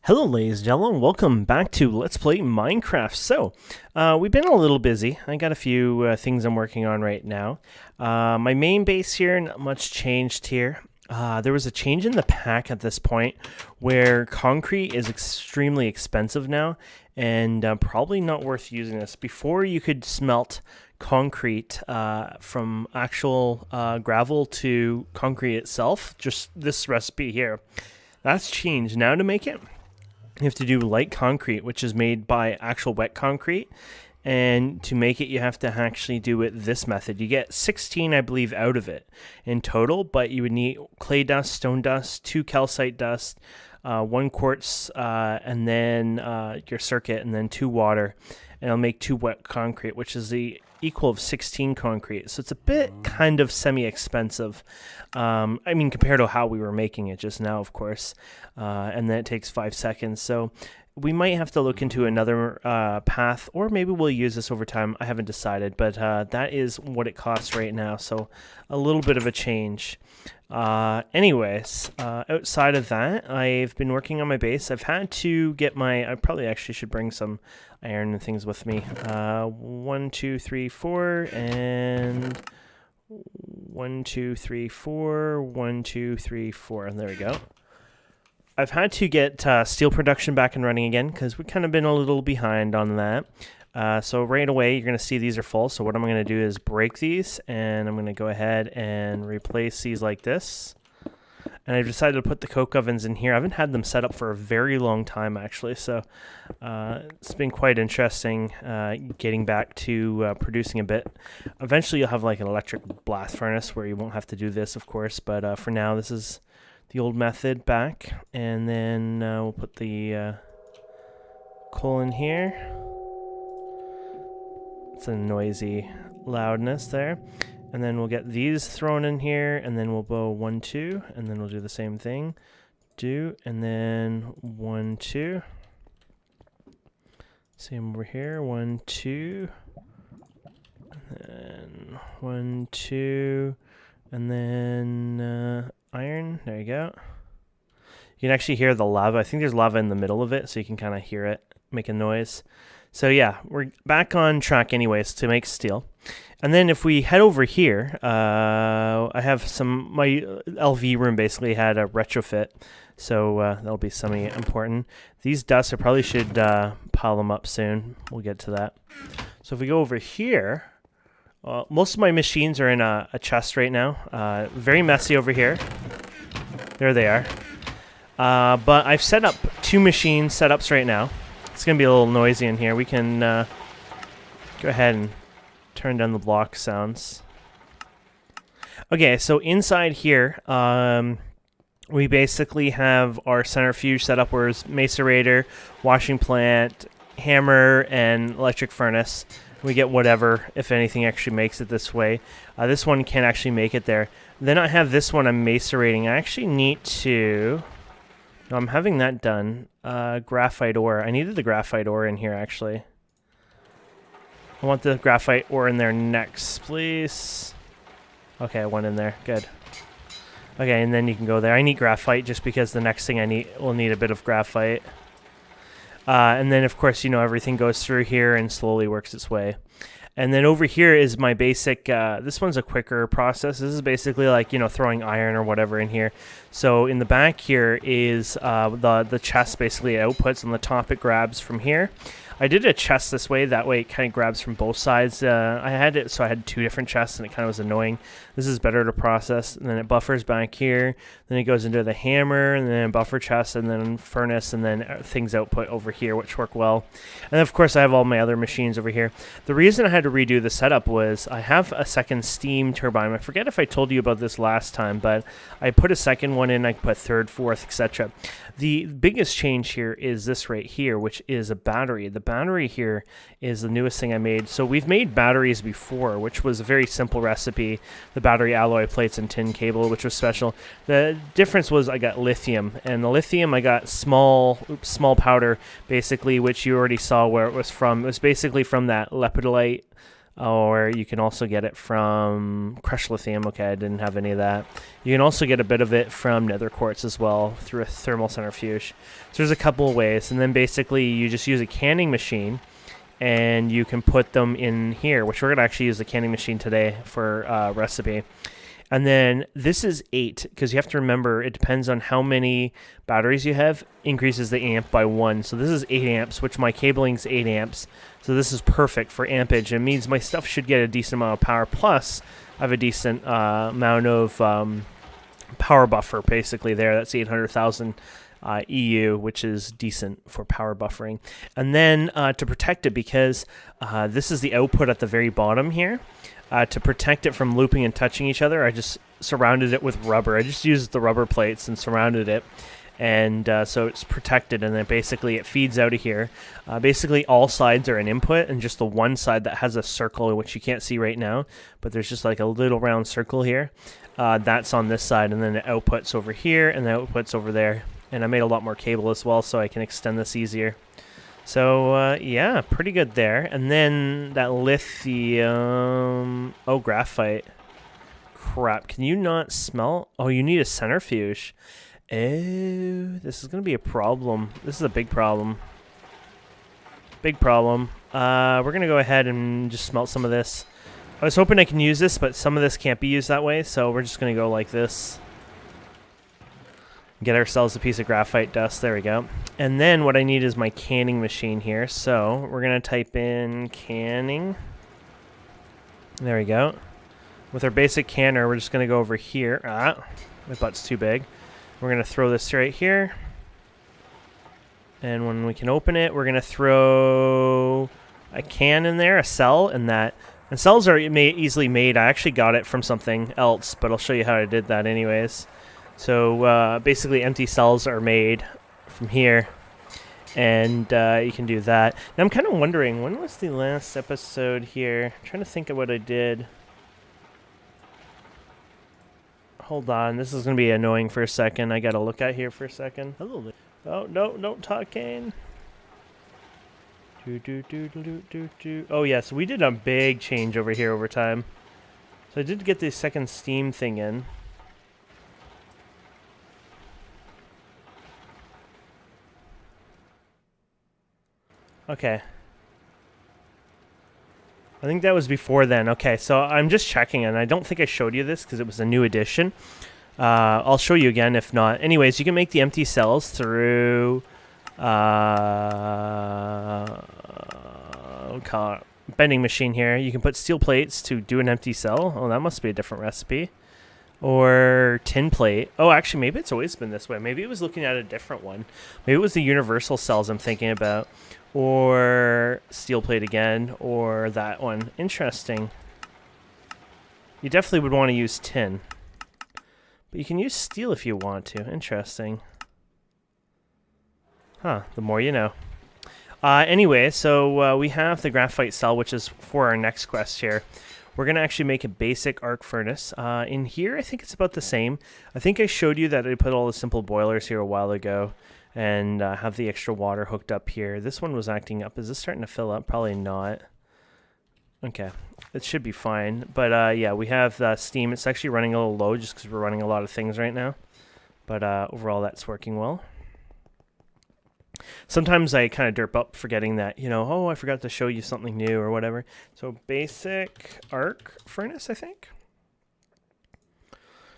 Hello ladies and gentlemen, welcome back to Let's Play Minecraft. We've been a little busy. I got a few things I'm working on right now. My main base here, not much changed here. There was a change in the pack at this point where concrete is extremely expensive now and probably not worth using this. Before you could smelt concrete from actual gravel to concrete itself, just this recipe here. That's changed. Now to make it, you have to do light concrete, which is made by actual wet concrete. And to make it, you have to actually do it this method. You get 16, I believe, out of it in total, but you would need clay dust, stone dust, 2 calcite dust, 1 quartz, and then your circuit, and then 2 water. And it'll make 2 wet concrete, which is the equal of 16 concrete. So it's a bit kind of semi-expensive. I mean, compared to how we were making it just now, of course. And then it takes 5 seconds. So we might have to look into another path, or maybe we'll use this over time. I haven't decided, but that is what it costs right now. So a little bit of a change. Anyways, outside of that, I've been working on my base. I've had to get I probably actually should bring some iron and things with me. 1, 2, 3, 4, and 1, 2, 3, 4, 1, 2, 3, 4, and there we go. I've had to get steel production back and running again because we've kind of been a little behind on that. So right away, you're going to see these are full. So what I'm going to do is break these, and I'm going to go ahead and replace these like this. And I've decided to put the coke ovens in here. I haven't had them set up for a very long time, actually. So it's been quite interesting getting back to producing a bit. Eventually, you'll have like an electric blast furnace where you won't have to do this, of course. But for now, this is the old method back. And then we'll put the coal in here. It's a noisy loudness there. And then we'll get these thrown in here, and then we'll go 1, 2, and then we'll do the same thing. And then 1, 2. Same over here, 1, 2. And then 1, 2. And then iron, there you go. You can actually hear the lava. I think there's lava in the middle of it, so you can kind of hear it make a noise. So yeah, we're back on track anyways to make steel. And then if we head over here, I have my LV room basically had a retrofit, so that'll be semi-important. These dusts, I probably should pile them up soon. We'll get to that. So if we go over here, most of my machines are in a chest right now. Very messy over here. There they are. But I've set up 2 machine setups right now. It's going to be a little noisy in here. We can go ahead and turn down the block sounds. Okay, so inside here, we basically have our centrifuge set up where it's macerator, washing plant, hammer, and electric furnace. We get whatever, if anything, actually makes it this way. This one can't actually make it there. Then I have this one I'm macerating. I actually need to... No, I'm having that done. Graphite ore. I needed the graphite ore in here, actually. I want the graphite ore in there next, please. Okay, I went in there. Good. Okay, and then you can go there. I need graphite just because the next thing I will need a bit of graphite. And then, of course, everything goes through here and slowly works its way. And then over here is my basic, this one's a quicker process. This is basically like, throwing iron or whatever in here. So in the back here is the chest basically outputs. On the top it grabs from here. I did a chest this way. That way it kind of grabs from both sides. I had it, so I had 2 different chests, and it kind of was annoying. This is better to process. And then it buffers back here. Then it goes into the hammer, and then buffer chest, and then furnace, and then things output over here, which work well. And then, of course, I have all my other machines over here. The reason I had to redo the setup was I have a second steam turbine. I forget if I told you about this last time, but I put a second one in. I put third, fourth, etc. The biggest change here is this right here, which is a battery. The battery here is the newest thing I made. So we've made batteries before, which was a very simple recipe. The battery alloy plates and tin cable, which was special. The difference was I got lithium, and the lithium I got small powder, basically, which you already saw where it was from. It was basically from that lepidolite or you can also get it from crushed lithium. Okay, I didn't have any of that. You can also get a bit of it from nether quartz as well through a thermal centrifuge. So there's a couple of ways, and then basically you just use a canning machine, and you can put them in here, which we're going to actually use the canning machine today for recipe. And then this is 8, because you have to remember it depends on how many batteries you have, increases the amp by 1. So this is 8 amps, which my cabling's 8 amps. So this is perfect for ampage. It means my stuff should get a decent amount of power. Plus, I have a decent amount of power buffer basically there. That's 800,000 EU, which is decent for power buffering. And then to protect it, because this is the output at the very bottom here. To protect it from looping and touching each other, I just surrounded it with rubber. I just used the rubber plates and surrounded it. And so it's protected, and then basically it feeds out of here. Basically all sides are an input, and just the one side that has a circle, which you can't see right now, but there's just like a little round circle here. That's on this side, and then the output's over here, and the output's over there. And I made a lot more cable as well, so I can extend this easier. So, yeah, pretty good there. And then that lithium... Oh, graphite. Crap, can you not smell? Oh, you need a centrifuge. Oh, this is going to be a problem. This is a big problem. Big problem. We're going to go ahead and just smelt some of this. I was hoping I can use this, but some of this can't be used that way, so we're just going to go like this. Get ourselves a piece of graphite dust. There we go. And then what I need is my canning machine here. So we're going to type in canning. There we go. With our basic canner, we're just going to go over here. My butt's too big. We're going to throw this right here. And when we can open it, we're going to throw a can in there, a cell, and that. And cells are easily made. I actually got it from something else, but I'll show you how I did that anyways. So basically empty cells are made from here, and you can do that. Now I'm kind of wondering, when was the last episode here? I'm trying to think of what I did. Hold on, this is going to be annoying for a second. I got to look at here for a second. Hello. Oh, no, don't talk, Kane. Oh, yeah, so we did a big change over here over time. So I did get the second Steam thing in. Okay. I think that was before then. Okay, so I'm just checking, and I don't think I showed you this because it was a new edition. I'll show you again if not. Anyways, you can make the empty cells through bending machine here. You can put steel plates to do an empty cell. Oh, that must be a different recipe. Or tin plate. Oh, actually, maybe it's always been this way. Maybe it was looking at a different one. Maybe it was the universal cells I'm thinking about. Or steel plate again, or that one. Interesting. You definitely would want to use tin. But you can use steel if you want to. Interesting. Huh, the more you know. Anyway, so we have the graphite cell, which is for our next quest here. We're going to actually make a basic arc furnace. In here, I think it's about the same. I think I showed you that I put all the simple boilers here a while ago. And have the extra water hooked up here. This one was acting up. Is this starting to fill up? Probably not. Okay, it should be fine. But yeah, we have steam. It's actually running a little low just because we're running a lot of things right now. But overall, that's working well. Sometimes I kind of derp up forgetting that, you know, oh, I forgot to show you something new or whatever. So basic arc furnace, I think.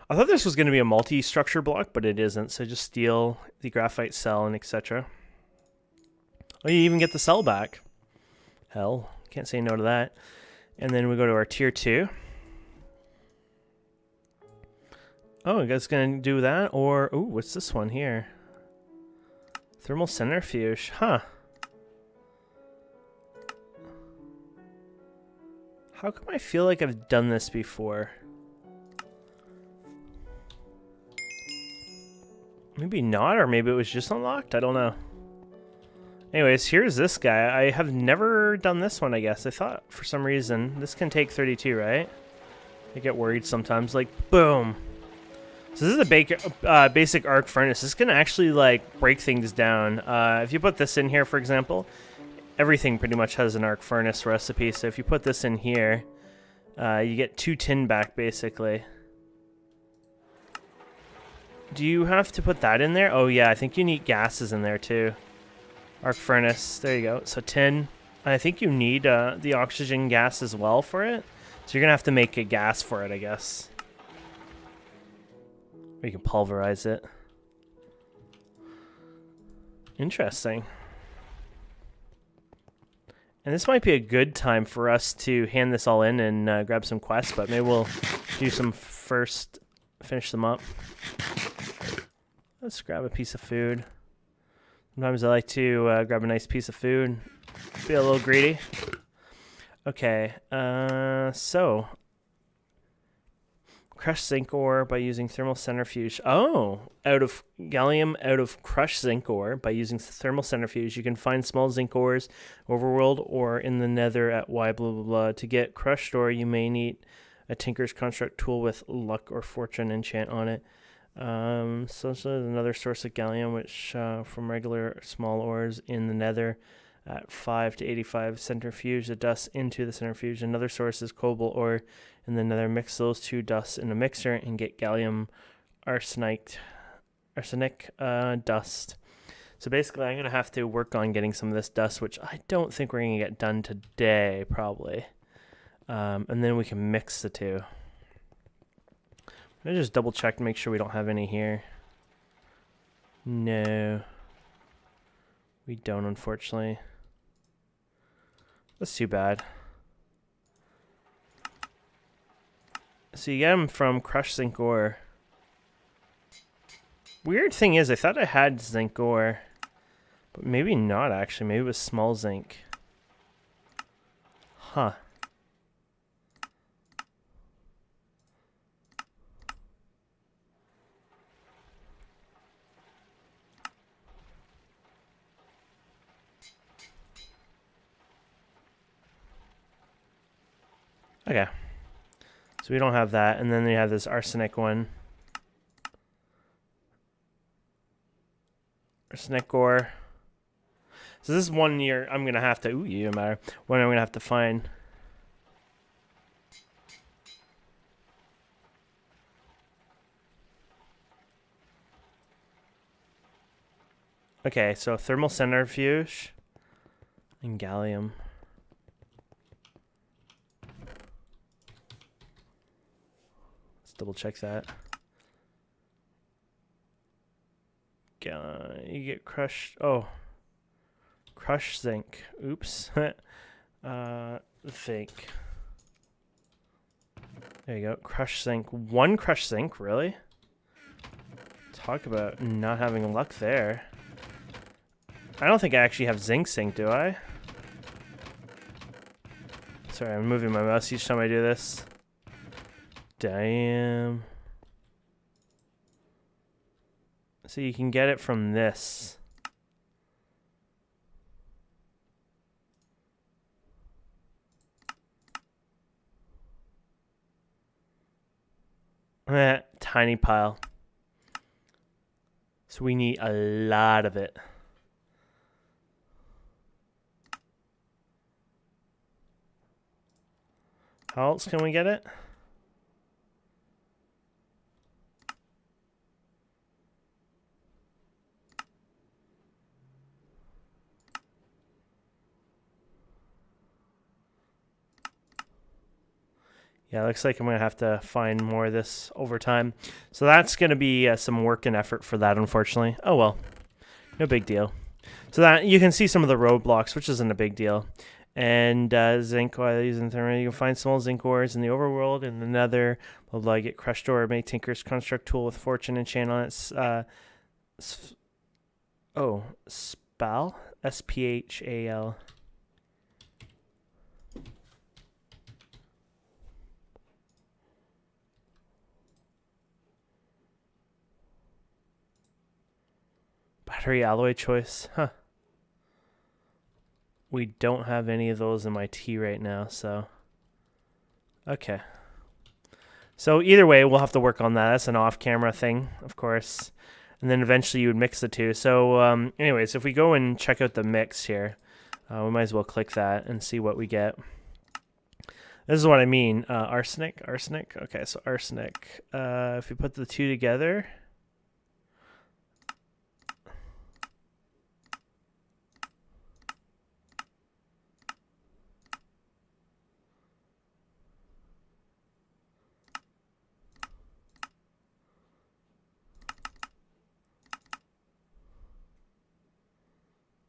I thought this was going to be a multi-structure block, but it isn't. So just steal the graphite cell and etc. Oh, you even get the cell back. Hell, can't say no to that. And then we go to our tier 2. Oh, you guys going to do that? Or, ooh, what's this one here? Thermal centrifuge. Huh. How come I feel like I've done this before? Maybe not, or maybe it was just unlocked. I don't know. Anyways, here's this guy. I have never done this one, I guess. I thought, for some reason, this can take 32, right? I get worried sometimes. Like, boom. So this is a basic arc furnace. This can actually, like, break things down. If you put this in here, for example, everything pretty much has an arc furnace recipe. So if you put this in here, you get 2 tin back, basically. Do you have to put that in there? Oh, yeah, I think you need gases in there, too. Arc furnace. There you go. So tin. I think you need the oxygen gas as well for it. So you're going to have to make a gas for it, I guess. Or you can pulverize it. Interesting. And this might be a good time for us to hand this all in and grab some quests, but maybe we'll do some first, finish them up. Let's grab a piece of food. Sometimes I like to grab a nice piece of food. Be a little greedy. Okay, so crush zinc ore by using thermal centrifuge. Oh, out of crushed zinc ore by using thermal centrifuge, you can find small zinc ores overworld or in the nether at Y blah blah blah. To get crushed ore, you may need a tinker's construct tool with luck or fortune enchant on it. So there's another source of gallium, which from regular small ores in the nether at 5 to 85 centrifuge the dust into the centrifuge. Another source is cobalt ore in the nether. Mix those 2 dusts in a mixer and get gallium arsenic dust. So basically I'm going to have to work on getting some of this dust, which I don't think we're going to get done today, probably. And then we can mix the 2. Let me just double check to make sure we don't have any here. No. We don't, unfortunately. That's too bad. So you get them from crushed zinc ore. Weird thing is, I thought I had zinc ore. But maybe not, actually. Maybe it was small zinc. Huh. Okay. So we don't have that. And then they have this arsenic one. Arsenic ore. So this is one year I'm going to have to... Ooh, you don't matter. One I'm going to have to find. Okay, so thermal centrifuge and gallium. Let's double check that. You get crushed. Oh, crushed zinc. Oops. Zinc. There you go. Crushed zinc. 1 crushed zinc, really? Talk about not having luck there. I don't think I actually have zinc, do I? Sorry, I'm moving my mouse each time I do this. Damn. So you can get it from this. Tiny pile. So we need a lot of it. How else can we get it? Yeah, looks like I'm going to have to find more of this over time. So that's going to be some work and effort for that, unfortunately. Oh, well. No big deal. So that you can see some of the roadblocks, which isn't a big deal. And zinc, while using thermal, you can find small zinc ores in the overworld and the nether. Blah, blah, get crushed ore, make tinker's construct tool with fortune enchant on it. Spal? S-P-H-A-L. Battery alloy choice. Huh. We don't have any of those in my tea right now, so... Okay. So either way, we'll have to work on that. That's an off-camera thing, of course. And then eventually you would mix the 2. So anyways, if we go and check out the mix here, We might as well click that and see what we get. This is what I mean. Arsenic. Okay, so arsenic. If we put the two together.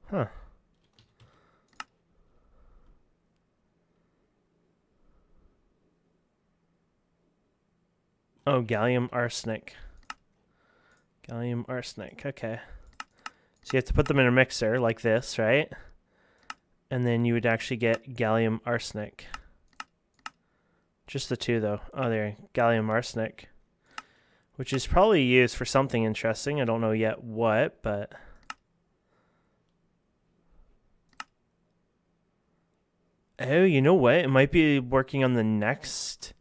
Huh. Oh, gallium arsenic. Gallium arsenic, okay. So you have to put them in a mixer like this, right? And then you would actually get gallium arsenic. Just the two, though. Oh, there, gallium arsenic. Which is probably used for something interesting. I don't know yet what, but... Oh, you know what? It might be working on the next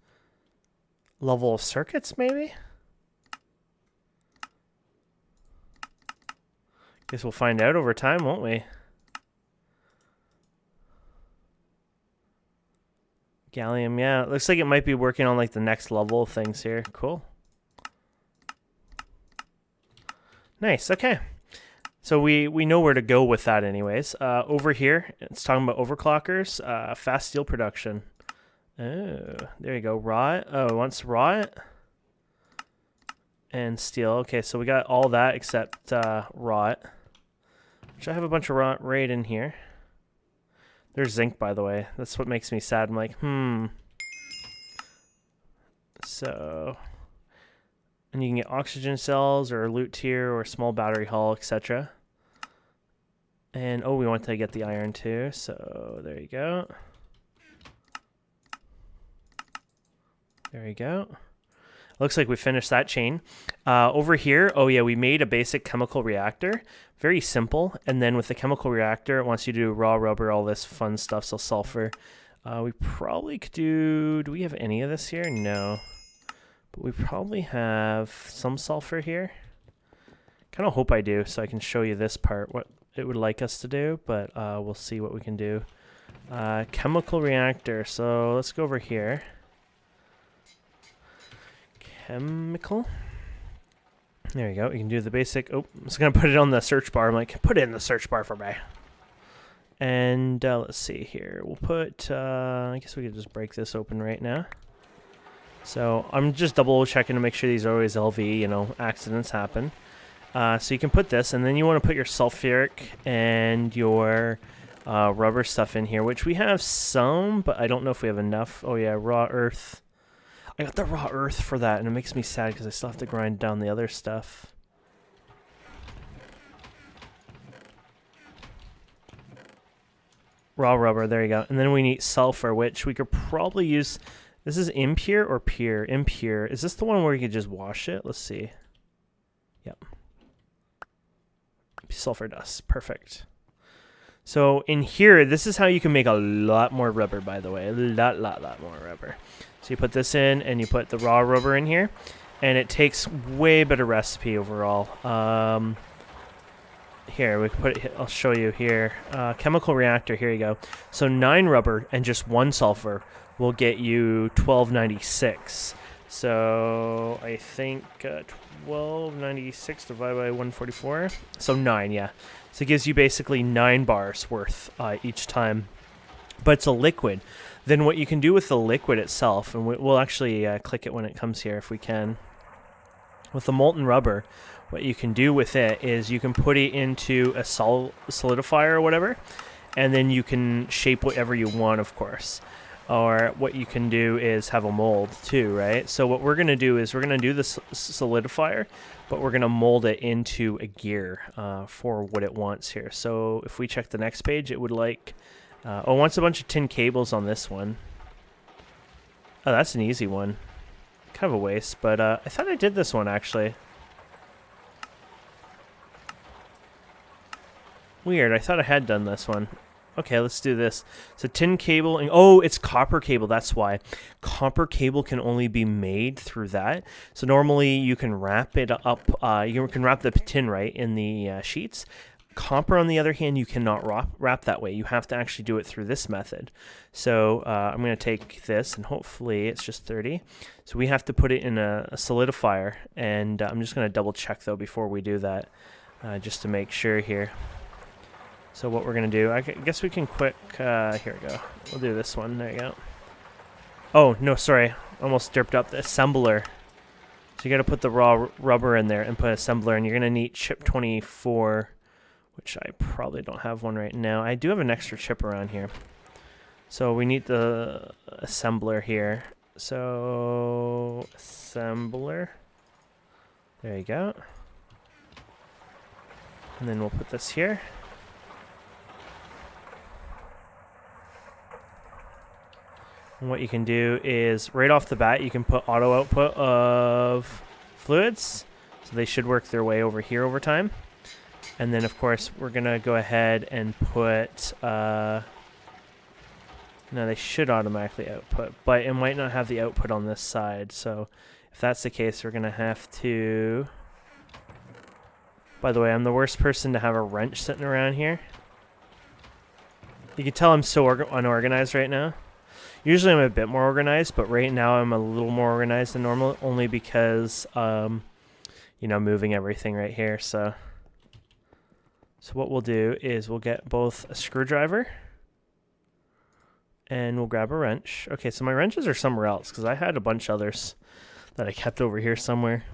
level of circuits, maybe? Guess we'll find out over time, won't we? Gallium, yeah. It looks like it might be working on like the next level of things here. Cool. Nice, okay. So we know where to go with that anyways. Over here, it's talking about overclockers, fast steel production. Oh, there you go. Raw it. Oh, it wants raw it. And steel. Okay, so we got all that except raw it. Which I have a bunch of raw right in here. There's zinc, by the way. That's what makes me sad. I'm like, So, and you can get oxygen cells or loot tier or small battery hull, etc. And, oh, we want to get the iron too. So, there you go. There you go. Looks like we finished that chain. Over here, oh yeah, we made a basic chemical reactor. Very simple. And then with the chemical reactor, it wants you to do raw rubber, all this fun stuff, so sulfur. We probably could do we have any of this here? No. But we probably have some sulfur here. Kind of hope I do, so I can show you this part, what it would like us to do, but we'll see what we can do. Chemical reactor, so let's go over here. Chemical. There you go. You can do the basic. Oh, I'm just going to put it on the search bar. I'm like, put it in the search bar for me. And let's see here. We'll put, I guess we could just break this open right now. So I'm just double checking to make sure these are always LV, you know, accidents happen. So you can put this, and then you want to put your sulfuric and your rubber stuff in here, which we have some, but I don't know if we have enough. Oh yeah, raw earth. I got the raw earth for that, and it makes me sad because I still have to grind down the other stuff. Raw rubber, there you go. And then we need sulfur, which we could probably use. This is impure or pure? Impure. Is this the one where you could just wash it? Let's see. Yep. Sulfur dust. Perfect. So in here, this is how you can make a lot more rubber, by the way. A lot more rubber. So you put this in, and you put the raw rubber in here, and it takes way better recipe overall. Here, we can put it, I'll show you here. Chemical reactor, here you go. So 9 rubber and just 1 sulfur will get you 1296. So I think 1296 divided by 144. So 9, yeah. So it gives you basically 9 bars worth each time. But it's a liquid. Then what you can do with the liquid itself, and we'll actually click it when it comes here if we can. With the molten rubber, what you can do with it is you can put it into a solidifier or whatever, and then you can shape whatever you want, of course. Or what you can do is have a mold too, right? So what we're going to do is we're going to do this solidifier, but we're going to mold it into a gear for what it wants here. So if we check the next page, it would like... it wants a bunch of tin cables on this one. Oh, that's an easy one. Kind of a waste, but I thought I did this one, actually. Weird, I thought I had done this one. Okay, let's do this. So tin cable, and oh, it's copper cable, that's why. Copper cable can only be made through that. So normally you can wrap it up, you can wrap the tin, right, in the sheets. Copper, on the other hand, you cannot wrap that way. You have to actually do it through this method. So I'm going to take this, and hopefully it's just 30. So we have to put it in a solidifier, and I'm just going to double check, though, before we do that, just to make sure here. So what we're going to do, I guess we can quick, here we go. We'll do this one. There you go. Oh, no, sorry. Almost derped up the assembler. So you got to put the raw rubber in there and put assembler, and you're going to need chip 24, which I probably don't have one right now. I do have an extra chip around here. So we need the assembler here. So assembler. There you go. And then we'll put this here. And what you can do is, right off the bat, you can put auto output of fluids. So they should work their way over here over time. And then, of course, we're going to go ahead and put... no, they should automatically output, but it might not have the output on this side. So if that's the case, we're going to have to... By the way, I'm the worst person to have a wrench sitting around here. You can tell I'm so unorganized right now. Usually I'm a bit more organized, but right now I'm a little more organized than normal, only because, you know, moving everything right here. So what we'll do is we'll get both a screwdriver and we'll grab a wrench. Okay, so my wrenches are somewhere else because I had a bunch of others that I kept over here somewhere.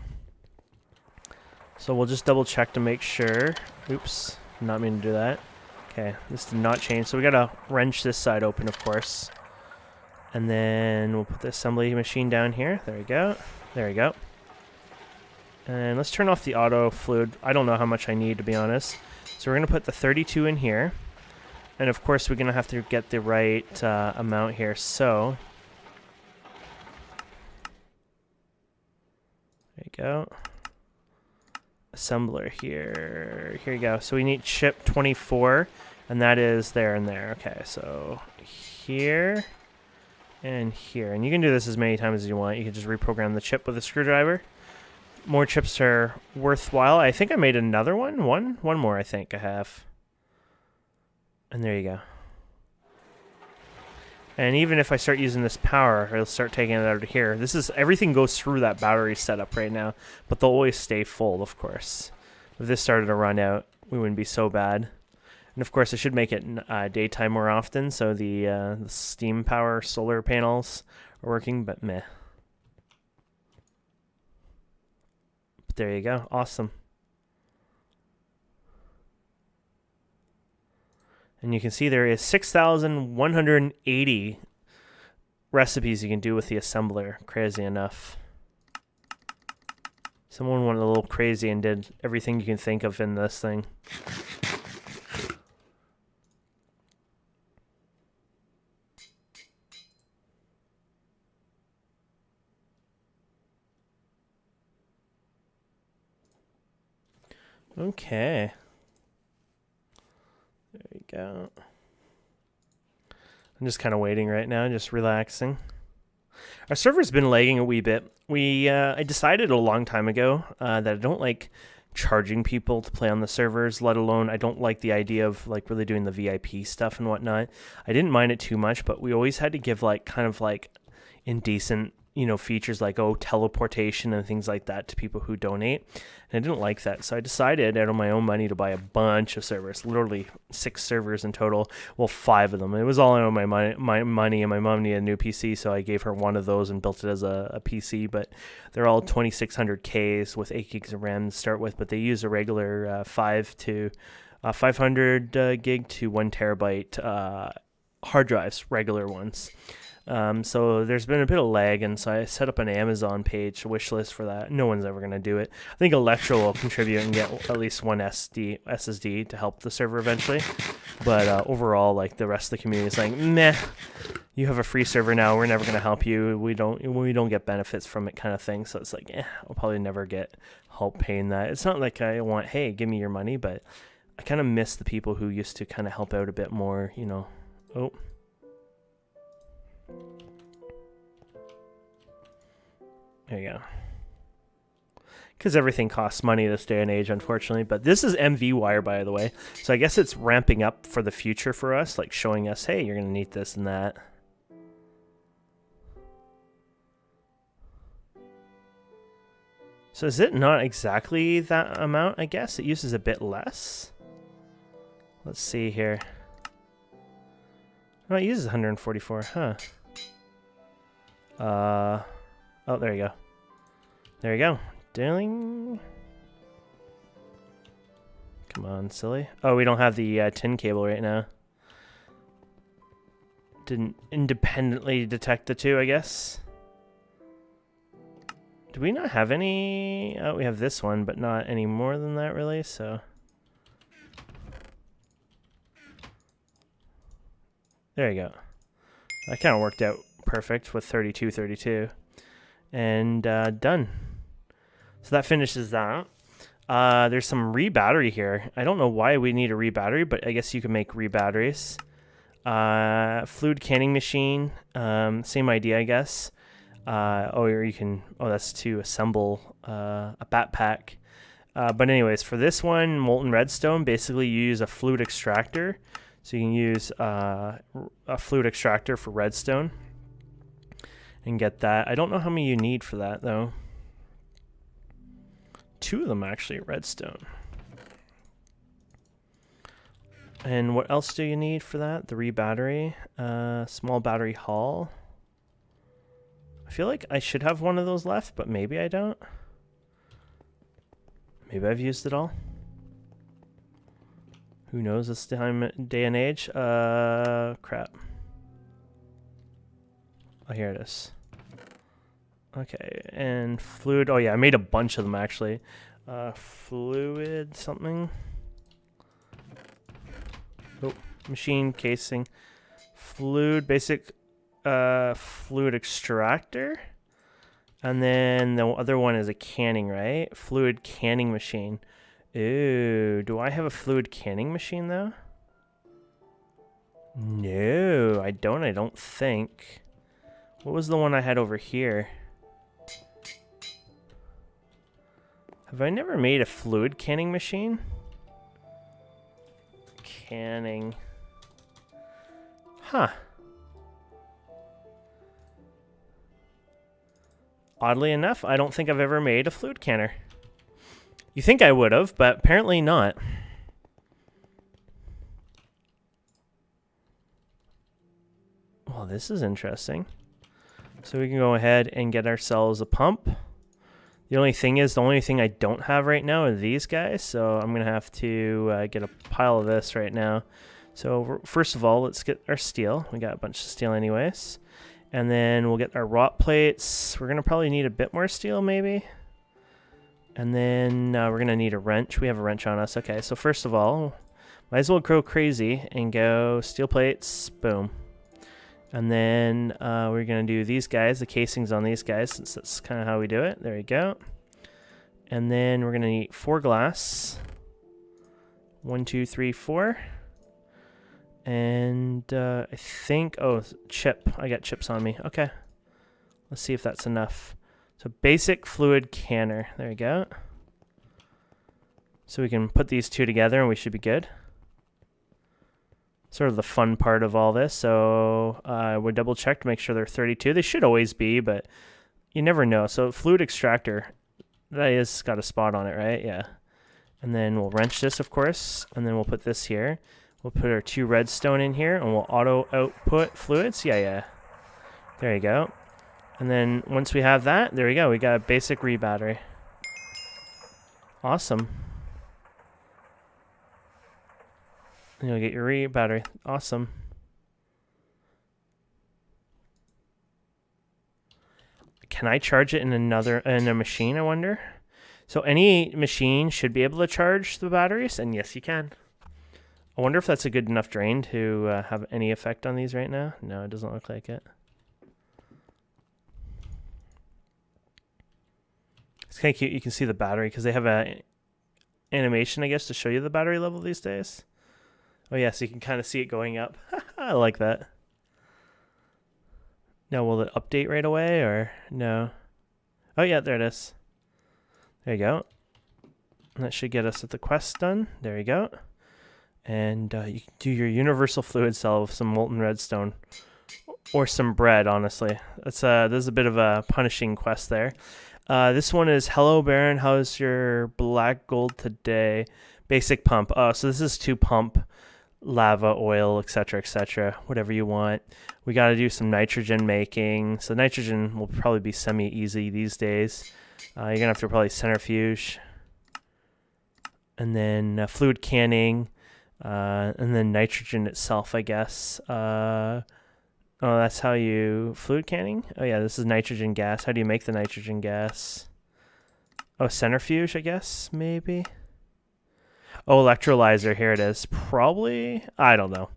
So we'll just double check to make sure. Oops, not meaning to do that. Okay, this did not change. So we gotta wrench this side open, of course. And then we'll put the assembly machine down here. There we go. There we go. And let's turn off the auto fluid. I don't know how much I need, to be honest. So we're going to put the 32 in here. And of course, we're going to have to get the right amount here. So there you go. Assembler here. Here you go. So we need chip 24, and that is there and there. Okay, so here and here. And you can do this as many times as you want. You can just reprogram the chip with a screwdriver. More chips are worthwhile. I think I made another one. One more I think I have. And there you go. And even if I start using this power, it'll start taking it out of here. This is, everything goes through that battery setup right now, but they'll always stay full, of course. If this started to run out, we wouldn't be so bad. And of course, I should make it daytime more often, so the steam power solar panels are working, but meh. But there you go. Awesome. And you can see there is 6,180 recipes you can do with the assembler. Crazy enough. Someone went a little crazy and did everything you can think of in this thing. Okay. There we go. I'm just kind of waiting right now, just relaxing. Our server's been lagging a wee bit. I decided a long time ago that I don't like charging people to play on the servers, let alone I don't like the idea of like really doing the VIP stuff and whatnot. I didn't mind it too much, but we always had to give like kind of like indecent, you know, features like, oh, teleportation and things like that to people who donate. And I didn't like that. So I decided out of my own money to buy a bunch of servers, literally 6 servers in total. Well, 5 of them. It was all out of my money, and my mom needed a new PC, so I gave her one of those and built it as a PC. But they're all 2600Ks with 8 gigs of RAM to start with, but they use a regular 500 gig to 1 terabyte hard drives, regular ones. So there's been a bit of lag, and so I set up an Amazon page, a wish list for that. No one's ever going to do it. I think Electro will contribute and get at least one SSD to help the server eventually. But overall, like the rest of the community is like, meh, you have a free server now. We're never going to help you. We don't get benefits from it, kind of thing. So it's like, I'll probably never get help paying that. It's not like I want, hey, give me your money, but I kind of miss the people who used to kind of help out a bit more, you know. Oh. There you go. because everything costs money this day and age, unfortunately. But this is MV wire, by the way. So I guess it's ramping up for the future for us, like showing us, hey, you're going to need this and that. So is it not exactly that amount, I guess? It uses a bit less. Let's see here. Oh, it uses 144, huh? Oh, there you go. There you go. Darling. Come on, silly. Oh, we don't have the tin cable right now. Didn't independently detect the two, I guess. Do we not have any? Oh, we have this one, but not any more than that, really, so. There you go. That kind of worked out perfect with 32. And done. So that finishes that. There's some re-battery here. I don't know why we need a re-battery, but I guess you can make re-batteries. Fluid canning machine. Same idea, I guess. Or you can, that's to assemble a backpack. But anyways, for this one, molten redstone, basically you use a fluid extractor. So you can use a fluid extractor for redstone and get that. I don't know how many you need for that, though. 2 of them, actually, redstone. And what else do you need for that? The re-battery. Small battery hull. I feel like I should have one of those left, but maybe I don't. Maybe I've used it all. Who knows this day and age? Crap. Oh, here it is. Okay, and fluid. Oh yeah, I made a bunch of them actually. Fluid something. Oh, machine casing. Fluid, basic fluid extractor. And then the other one is a canning, right? Fluid canning machine. Ooh, do I have a fluid canning machine though? No, I don't think. What was the one I had over here? Have I never made a fluid canning machine? Canning. Huh. Oddly enough, I don't think I've ever made a fluid canner. You think I would have, but apparently not. Well, this is interesting. So we can go ahead and get ourselves a pump. The only thing I don't have right now are these guys, so I'm going to have to get a pile of this right now. So first of all, let's get our steel. We got a bunch of steel anyways. And then we'll get our rot plates. We're going to probably need a bit more steel maybe. And then we're going to need a wrench. We have a wrench on us. Okay, so first of all, might as well go crazy and go steel plates. Boom. And then we're going to do these guys, the casings on these guys, since that's kind of how we do it. There you go. And then we're going to need 4 glass. 1, 2, 3, 4. And I think, chip. I got chips on me. Okay. Let's see if that's enough. So basic fluid canner. There you go. So we can put these two together and we should be good. Sort of the fun part of all this. So we double check to make sure they're 32. They should always be, but you never know. So fluid extractor, that is got a spot on it, right? Yeah. And then we'll wrench this, of course, and then we'll put this here. We'll put our 2 redstone in here, and we'll auto output fluids. Yeah. There you go. And then once we have that, there we go. We got a basic re-battery. Awesome. And you'll get your re-battery. Awesome. Can I charge it in a machine, I wonder? So any machine should be able to charge the batteries, and yes, you can. I wonder if that's a good enough drain to have any effect on these right now. No, it doesn't look like it. It's kind of cute. You can see the battery because they have a animation, I guess, to show you the battery level these days. Oh yeah, so you can kind of see it going up. I like that. Now, will it update right away or no? Oh yeah, there it is. There you go. And that should get us at the quest done. There you go. And you can do your universal fluid cell with some molten redstone. Or some bread, honestly. This is a bit of a punishing quest there. This one is, hello Baron, how's your black gold today? Basic pump. Oh, so this is to pump lava, oil, etc., whatever you want. We got to do some nitrogen making. So nitrogen will probably be semi-easy these days. You're going to have to probably centrifuge. And then fluid canning. And then nitrogen itself, I guess. Oh, that's how you... Fluid canning? Oh, yeah, this is nitrogen gas. How do you make the nitrogen gas? Oh, centrifuge, I guess, maybe? Oh, electrolyzer. Here it is. Probably? I don't know.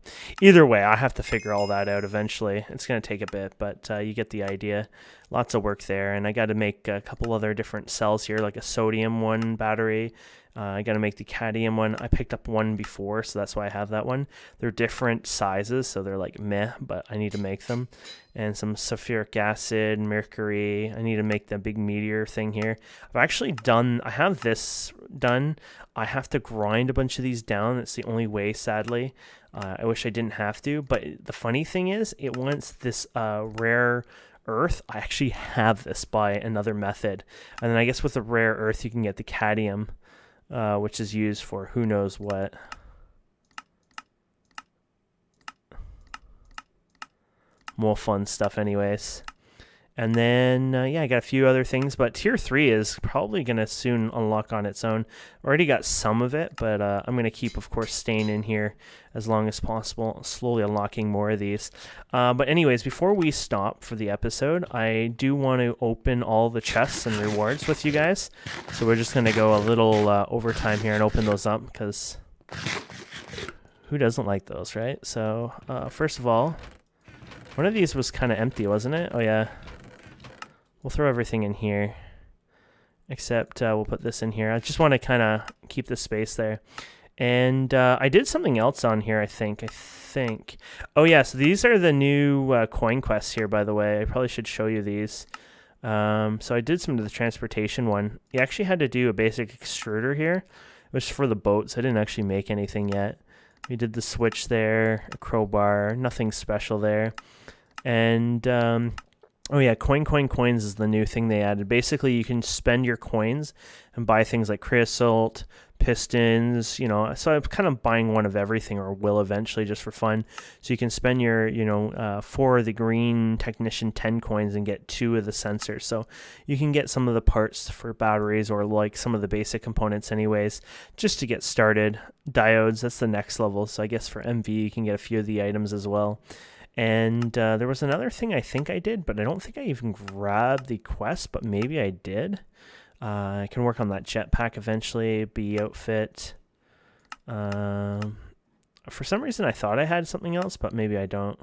Either way, I have to figure all that out eventually. It's going to take a bit, but you get the idea. Lots of work there. And I got to make a couple other different cells here, like a sodium one battery. I got to make the cadmium one. I picked up one before, so that's why I have that one. They're different sizes, so they're like meh, but I need to make them. And some sulfuric acid, mercury. I need to make the big meteor thing here. I've actually done, I have this done. I have to grind a bunch of these down. It's the only way, sadly. I wish I didn't have to, but the funny thing is, it wants this rare earth. I actually have this by another method. And then I guess with the rare earth, you can get the cadmium. Which is used for who knows what. More fun stuff anyways. And then, yeah, I got a few other things, but Tier 3 is probably going to soon unlock on its own. Already got some of it, but I'm going to keep, of course, staying in here as long as possible, slowly unlocking more of these. But anyways, before we stop for the episode, I do want to open all the chests and rewards with you guys. So we're just going to go a little overtime here and open those up, because who doesn't like those, right? So, first of all, one of these was kind of empty, wasn't it? Oh, yeah. We'll throw everything in here, except we'll put this in here. I just want to kind of keep the space there. And I did something else on here, I think. Oh, yeah, so these are the new coin quests here, by the way. I probably should show you these. So I did some of the transportation one. You actually had to do a basic extruder here. It was for the boats. I didn't actually make anything yet. We did the switch there, a crowbar, nothing special there. And... oh yeah, coins is the new thing they added. Basically, you can spend your coins and buy things like creosote, pistons, you know. So I'm kind of buying one of everything, or will eventually, just for fun. So you can spend your, 4 of the green Technician 10 coins and get 2 of the sensors. So you can get some of the parts for batteries, or like some of the basic components anyways, just to get started. Diodes, that's the next level. So I guess for MV, you can get a few of the items as well. And there was another thing I think I did, but I don't think I even grabbed the quest, but maybe I did. I can work on that jetpack eventually, B outfit. For some reason I thought I had something else, but maybe I don't.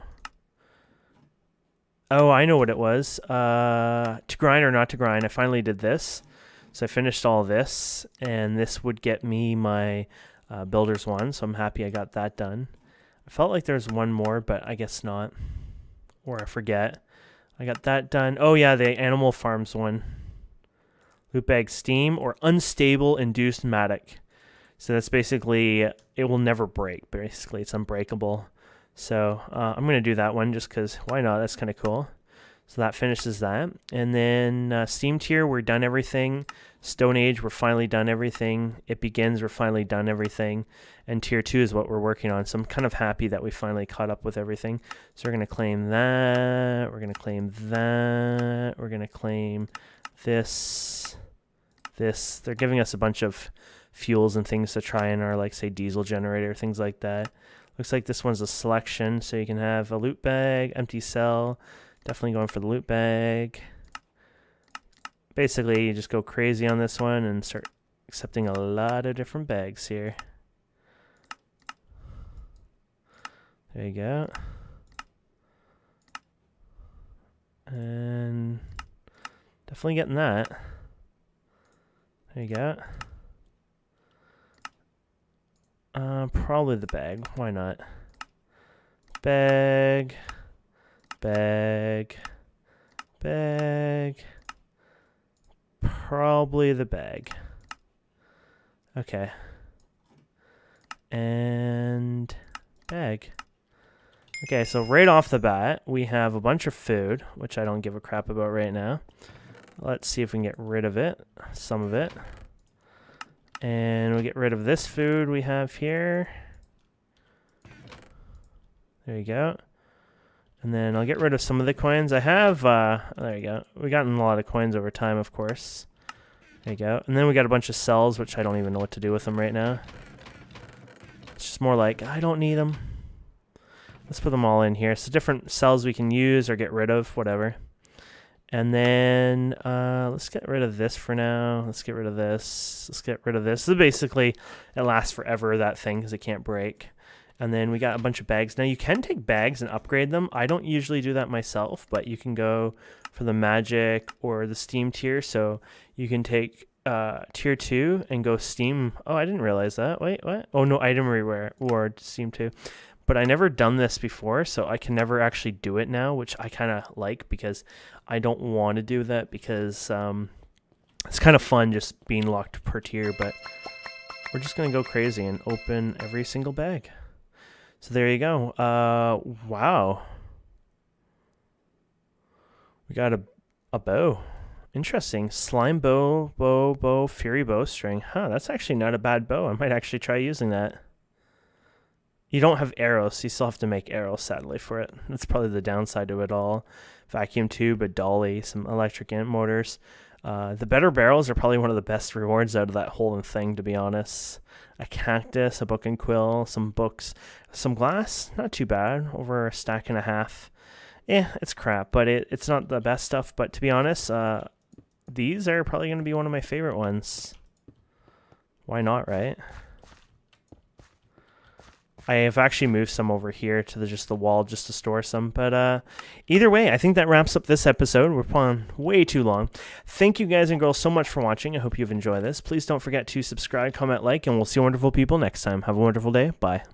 Oh, I know what it was. To grind or not to grind, I finally did this. So I finished all this, and this would get me my Builder's one, so I'm happy I got that done. I felt like there's one more, but I guess not. Or I forget. I got that done. Oh, yeah, the Animal Farms one. Loot bag steam or unstable induced matic. So that's basically, it will never break. Basically, it's unbreakable. So I'm going to do that one just because, why not? That's kind of cool. So that finishes that. And then Steam Tier, we're done everything. Stone Age, we're finally done everything. It Begins, we're finally done everything. And Tier 2 is what we're working on. So I'm kind of happy that we finally caught up with everything. So we're going to claim that. We're going to claim that. We're going to claim this. This. They're giving us a bunch of fuels and things to try in our, like, say, diesel generator, things like that. Looks like this one's a selection. So you can have a loot bag, empty cell. Definitely going for the loot bag. Basically, you just go crazy on this one and start accepting a lot of different bags here. There you go. And definitely getting that. There you go. Probably the bag. Why not? Bag. Bag. Bag. probably the bag. Okay. And bag. Okay, so right off the bat, we have a bunch of food, which I don't give a crap about right now. Let's see if we can get rid of it, some of it. And we'll get rid of this food we have here. There you go. And then I'll get rid of some of the coins. I have, there you go. We've gotten a lot of coins over time, of course. There you go. And then we got a bunch of cells, which I don't even know what to do with them right now. It's just more like, I don't need them. Let's put them all in here. So different cells we can use or get rid of, whatever. And then let's get rid of this for now. Let's get rid of this. Let's get rid of this. So basically, it lasts forever, that thing, because it can't break. And then we got a bunch of bags. Now, you can take bags and upgrade them. I don't usually do that myself, but you can go for the magic or the steam tier. So you can take tier 2 and go steam. Oh, I didn't realize that. Wait, what? Oh, no, item reward steam 2. But I never done this before, so I can never actually do it now, which I kind of like because I don't want to do that because it's kind of fun just being locked per tier. But we're just going to go crazy and open every single bag. So there you go. Wow. We got a bow. Interesting. Slime bow, fury bowstring. Huh, that's actually not a bad bow. I might actually try using that. You don't have arrows, so you still have to make arrows, sadly, for it. That's probably the downside of it all. Vacuum tube, a dolly, some electric ant motors. The better barrels are probably one of the best rewards out of that whole thing, to be honest. A cactus, a book and quill, some books, some glass. Not too bad. Over a stack and a half. It's crap, but it's not the best stuff. But to be honest, these are probably going to be one of my favorite ones. Why not, right? I have actually moved some over here to just the wall just to store some. But either way, I think that wraps up this episode. We're on way too long. Thank you guys and girls so much for watching. I hope you've enjoyed this. Please don't forget to subscribe, comment, like, and we'll see wonderful people next time. Have a wonderful day. Bye.